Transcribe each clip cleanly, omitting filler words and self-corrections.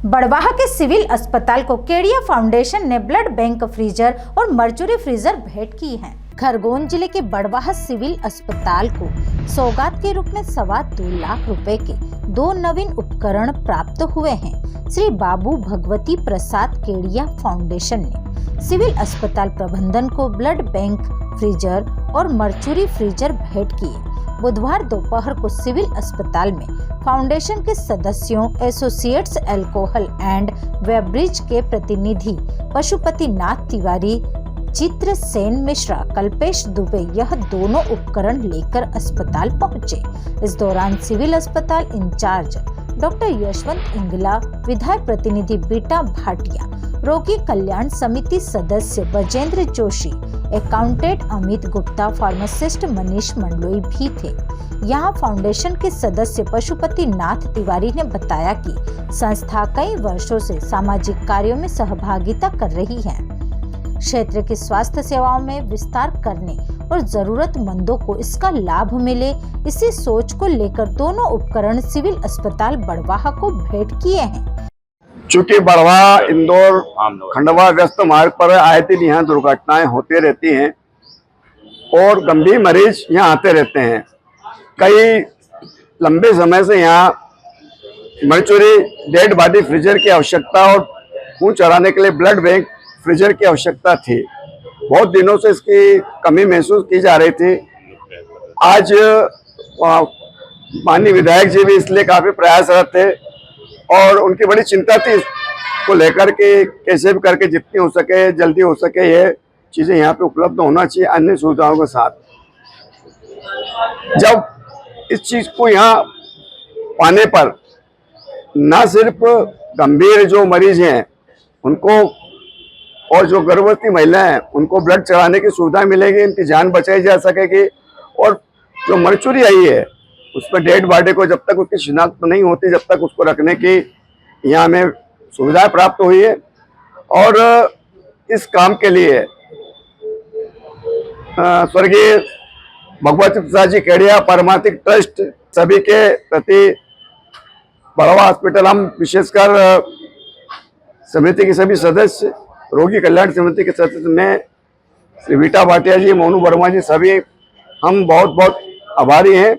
बड़वाह के सिविल अस्पताल को केडिया फाउंडेशन ने ब्लड बैंक फ्रीजर और मर्चुरी फ्रीजर भेंट की है। खरगोन जिले के बड़वाह सिविल अस्पताल को सौगात के रूप में 2.25 लाख रुपए के 2 नवीन उपकरण प्राप्त हुए हैं। श्री बाबू भगवती प्रसाद केडिया फाउंडेशन ने सिविल अस्पताल प्रबंधन को ब्लड बैंक फ्रीजर और मर्चुरी फ्रीजर भेंट किए। बुधवार दोपहर को सिविल अस्पताल में फाउंडेशन के सदस्यों, एसोसिएट्स अल्कोहल एंड बेवरेज के प्रतिनिधि पशुपति नाथ तिवारी, चित्र सेन मिश्रा, कल्पेश दुबे यह दोनों उपकरण लेकर अस्पताल पहुंचे। इस दौरान सिविल अस्पताल इंचार्ज डॉक्टर यशवंत इंगला, विधायक प्रतिनिधि बीटा भाटिया, रोगी कल्याण समिति सदस्य बजेंद्र जोशी, अकाउंटेंट अमित गुप्ता, फार्मासिस्ट मनीष मंडलोई भी थे। यहाँ फाउंडेशन के सदस्य पशुपति नाथ तिवारी ने बताया कि संस्था कई वर्षों से सामाजिक कार्यों में सहभागिता कर रही है। क्षेत्र की स्वास्थ्य सेवाओं में विस्तार करने और जरूरतमंदों को इसका लाभ मिले, इसी सोच को लेकर दोनों उपकरण सिविल अस्पताल बड़वाह को भेंट किए हैं। चूँकि बड़वाह इंदौर खंडवा व्यस्त मार्ग पर आए दिन यहाँ दुर्घटनाएं होती रहती हैं और गंभीर मरीज यहाँ आते रहते हैं। कई लंबे समय से यहाँ मर्चुरी डेड बॉडी फ्रीजर की आवश्यकता और खून चढ़ाने के लिए ब्लड बैंक फ्रीजर की आवश्यकता थी। बहुत दिनों से इसकी कमी महसूस की जा रही थी। आज माननीय विधायक जी भी इसलिए काफी प्रयासरत थे और उनकी बड़ी चिंता थी को लेकर के कैसे भी करके जितनी हो सके जल्दी हो सके ये चीजें यहाँ पे उपलब्ध होना चाहिए अन्य सुविधाओं के साथ। जब इस चीज को यहाँ पाने पर न सिर्फ गंभीर जो मरीज हैं उनको और जो गर्भवती महिलाएं हैं उनको ब्लड चढ़ाने की सुविधा मिलेगी, इनकी जान बचाई जा सकेगी। और जो मर्चुरी आई है उसमें डेड बॉडी को जब तक उसकी शिनाख्त नहीं होती जब तक उसको रखने की यहाँ हमें सुविधा प्राप्त हुई है। और इस काम के लिए स्वर्गीय भगवती प्रसाद जी केडिया परमार्थिक ट्रस्ट सभी के प्रति बड़वाह हॉस्पिटल हम विशेषकर समिति के सभी सदस्य, रोगी कल्याण समिति के सदस्य में श्री बीटा भाटिया जी, मोनू वर्मा जी, सभी हम बहुत बहुत आभारी हैं।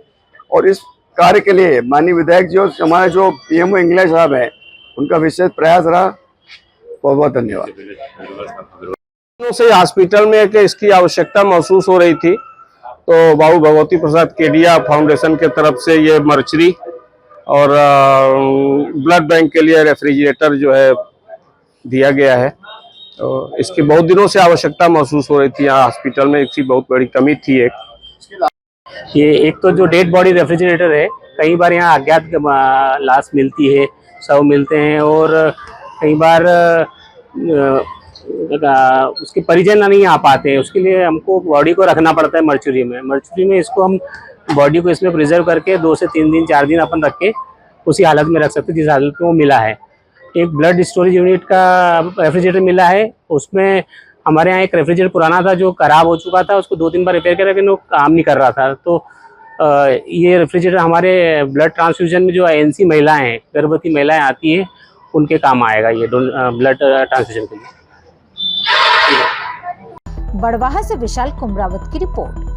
और इस कार्य के लिए माननीय विधायक जी और हमारे जो पीएमओ इंग्लिश साहब हैं उनका विशेष प्रयास रहा। बहुत बहुत धन्यवाद। से हॉस्पिटल में एक इसकी आवश्यकता महसूस हो रही थी तो बाबू भगवती प्रसाद केडिया फाउंडेशन के तरफ से ये मर्चरी और ब्लड बैंक के लिए रेफ्रिजरेटर जो है दिया गया है। तो इसकी बहुत दिनों से आवश्यकता महसूस हो रही थी। यहाँ हॉस्पिटल में इसकी बहुत बड़ी कमी थी। ये एक तो जो डेड बॉडी रेफ्रिजरेटर है, कई बार यहाँ अज्ञात लाश मिलती है, शव मिलते हैं और कई बार उसके परिजन नहीं आ पाते हैं। उसके लिए हमको बॉडी को रखना पड़ता है मर्चुरी में। मर्चुरी में इसको हम बॉडी को इसमें प्रिजर्व करके 2 से 3 दिन 4 दिन अपन रख के उसी हालत में रख सकते हैं जिस हालत में वो मिला है। एक ब्लड स्टोरेज यूनिट का रेफ्रिजरेटर मिला है। उसमें हमारे यहाँ एक रेफ्रिजरेटर पुराना था जो खराब हो चुका था, उसको 2-3 बार रिपेयर किया लेकिन वो काम नहीं कर रहा था। तो ये रेफ्रिजरेटर हमारे ब्लड ट्रांसफ्यूजन में जो एनसी महिलाएं हैं, गर्भवती महिलाएं आती हैं, उनके काम आएगा ये ब्लड ट्रांसफ्यूजन के लिए। बड़वाह से विशाल कुमरावत की रिपोर्ट।